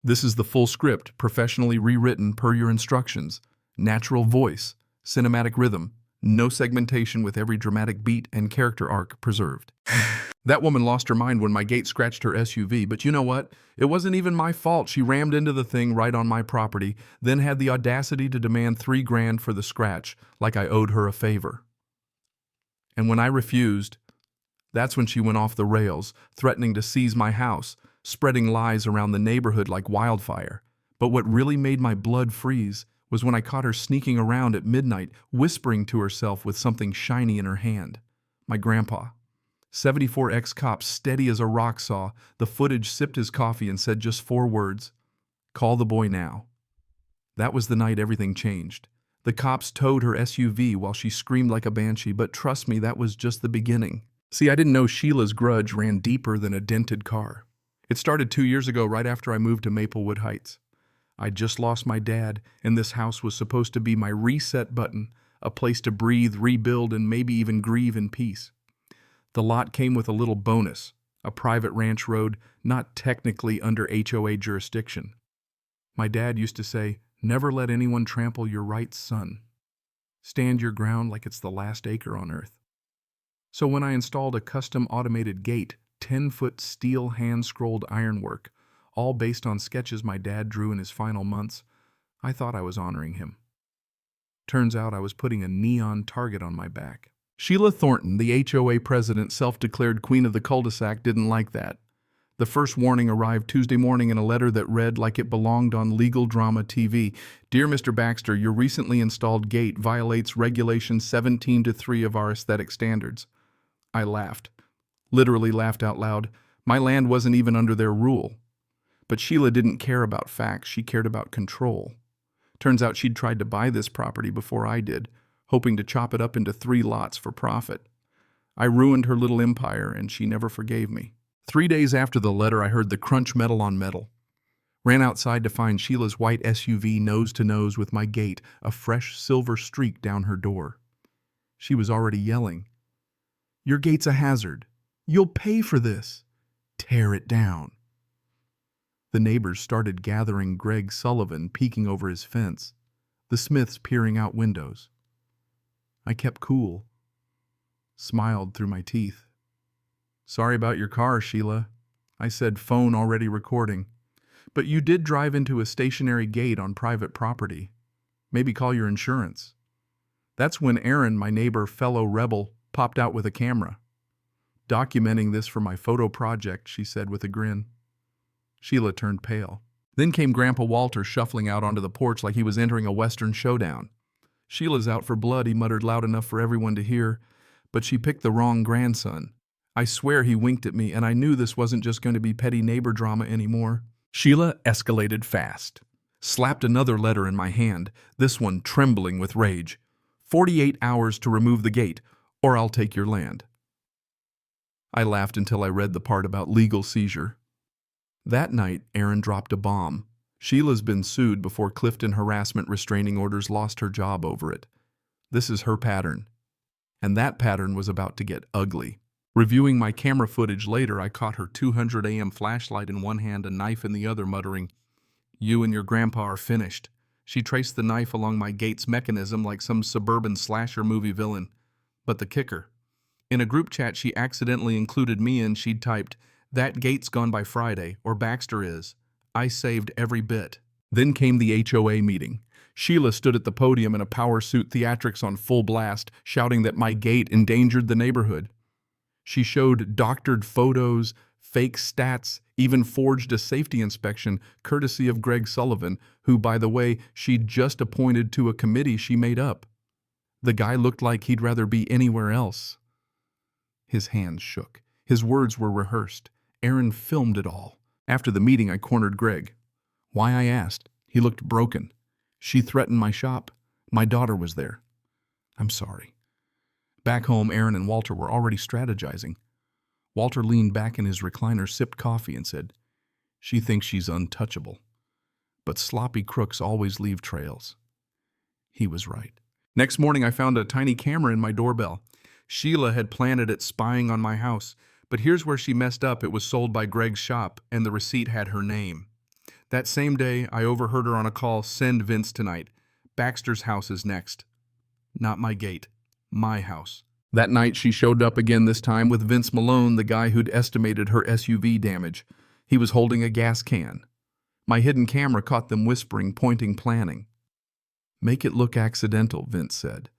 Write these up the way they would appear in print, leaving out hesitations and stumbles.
This is the full script, professionally rewritten per your instructions. Natural voice, cinematic rhythm, no segmentation with every dramatic beat and character arc preserved. That woman lost her mind when my gate scratched her SUV, but you know what? It wasn't even my fault. She rammed into the thing right on my property, then had the audacity to demand $3,000 for the scratch, like I owed her a favor. And when I refused, that's when she went off the rails, threatening to seize my house, spreading lies around the neighborhood like wildfire. But what really made my blood freeze was when I caught her sneaking around at midnight, whispering to herself with something shiny in her hand. My grandpa, 74 ex-cop, steady as a rock saw, the footage sipped his coffee and said just 4 words, "Call the boy now." That was the night everything changed. The cops towed her SUV while she screamed like a banshee, but trust me, that was just the beginning. See, I didn't know Sheila's grudge ran deeper than a dented car. It started 2 years ago, right after I moved to Maplewood Heights. I'd just lost my dad, and this house was supposed to be my reset button, a place to breathe, rebuild, and maybe even grieve in peace. The lot came with a little bonus, a private ranch road, not technically under HOA jurisdiction. My dad used to say, "Never let anyone trample your rights, son. Stand your ground like it's the last acre on earth." So when I installed a custom automated gate, 10-foot steel hand-scrolled ironwork, all based on sketches my dad drew in his final months, I thought I was honoring him. Turns out I was putting a neon target on my back. Sheila Thornton, the HOA president, self-declared queen of the cul-de-sac, didn't like that. The first warning arrived Tuesday morning in a letter that read like it belonged on legal drama TV. "Dear Mr. Baxter, your recently installed gate violates Regulation 17-3 of our aesthetic standards." I laughed. Literally laughed out loud. My land wasn't even under their rule. But Sheila didn't care about facts, she cared about control. Turns out she'd tried to buy this property before I did, hoping to chop it up into 3 lots for profit. I ruined her little empire, and she never forgave me. 3 days after the letter, I heard the crunch metal on metal. Ran outside to find Sheila's white SUV nose to nose with my gate, a fresh silver streak down her door. She was already yelling, "Your gate's a hazard. You'll pay for this. Tear it down." The neighbors started gathering. Greg Sullivan peeking over his fence, the Smiths peering out windows. I kept cool, smiled through my teeth. "Sorry about your car, Sheila," I said, phone already recording. "But you did drive into a stationary gate on private property. Maybe call your insurance." That's when Aaron, my neighbor, fellow rebel, popped out with a camera. "Documenting this for my photo project," she said with a grin. Sheila turned pale. Then came Grandpa Walter shuffling out onto the porch like he was entering a Western showdown. "Sheila's out for blood," he muttered loud enough for everyone to hear, "but she picked the wrong grandson." I swear he winked at me, and I knew this wasn't just going to be petty neighbor drama anymore. Sheila escalated fast. Slapped another letter in my hand, this one trembling with rage. 48 hours to remove the gate, or I'll take your land. I laughed until I read the part about legal seizure. That night, Aaron dropped a bomb. Sheila's been sued before Clifton harassment restraining orders lost her job over it. This is her pattern. And that pattern was about to get ugly. Reviewing my camera footage later, I caught her 200 AM flashlight in one hand, a knife in the other, muttering, "You and your grandpa are finished." She traced the knife along my gate's mechanism like some suburban slasher movie villain. But the kicker. In a group chat she accidentally included me in, she'd typed, "That gate's gone by Friday, or Baxter is." I saved every bit. Then came the HOA meeting. Sheila stood at the podium in a power suit, theatrics on full blast, shouting that my gate endangered the neighborhood. She showed doctored photos, fake stats, even forged a safety inspection, courtesy of Greg Sullivan, who, by the way, she'd just appointed to a committee she made up. The guy looked like he'd rather be anywhere else. His hands shook. His words were rehearsed. Aaron filmed it all. After the meeting, I cornered Greg. Why, I asked. He looked broken. "She threatened my shop. My daughter was there." "I'm sorry." Back home, Aaron and Walter were already strategizing. Walter leaned back in his recliner, sipped coffee, and said, "She thinks she's untouchable. But sloppy crooks always leave trails." He was right. Next morning, I found a tiny camera in my doorbell. Sheila had planted it, spying on my house. But here's where she messed up. It was sold by Greg's shop, and the receipt had her name. That same day, I overheard her on a call, "Send Vince tonight. Baxter's house is next." Not my gate. My house. That night, she showed up again, this time with Vince Malone, the guy who'd estimated her SUV damage. He was holding a gas can. My hidden camera caught them whispering, pointing, planning. "Make it look accidental," Vince said.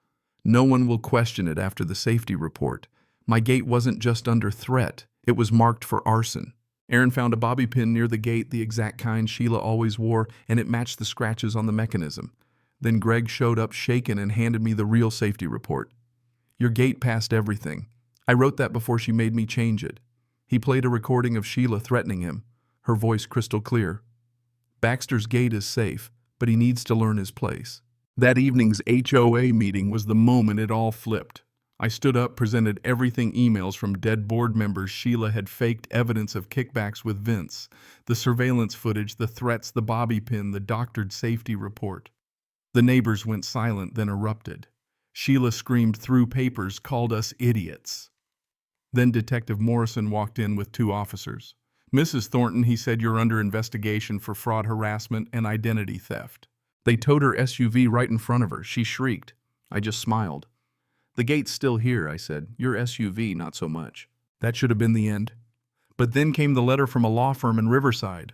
"No one will question it after the safety report. My gate wasn't just under threat. It was marked for arson." Aaron found a bobby pin near the gate, the exact kind Sheila always wore, and it matched the scratches on the mechanism. Then Greg showed up shaken and handed me the real safety report. "Your gate passed everything. I wrote that before she made me change it." He played a recording of Sheila threatening him, her voice crystal clear. "Baxter's gate is safe, but he needs to learn his place." That evening's HOA meeting was the moment it all flipped. I stood up, presented everything: emails from dead board members Sheila had faked, evidence of kickbacks with Vince, the surveillance footage, the threats, the bobby pin, the doctored safety report. The neighbors went silent, then erupted. Sheila screamed through papers, called us idiots. Then Detective Morrison walked in with 2 officers. "Mrs. Thornton," he said, "you're under investigation for fraud, harassment, and identity theft." They towed her SUV right in front of her. She shrieked. I just smiled. "The gate's still here," I said. "Your SUV, not so much." That should have been the end. But then came the letter from a law firm in Riverside.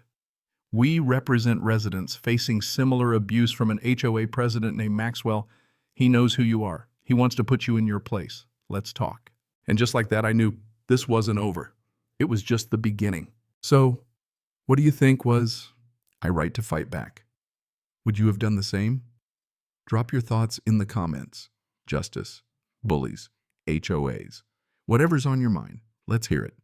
"We represent residents facing similar abuse from an HOA president named Maxwell. He knows who you are. He wants to put you in your place. Let's talk." And just like that, I knew this wasn't over. It was just the beginning. "So, what do you think was I right to fight back? Would you have done the same?" Drop your thoughts in the comments. Justice, bullies, HOAs, whatever's on your mind. Let's hear it.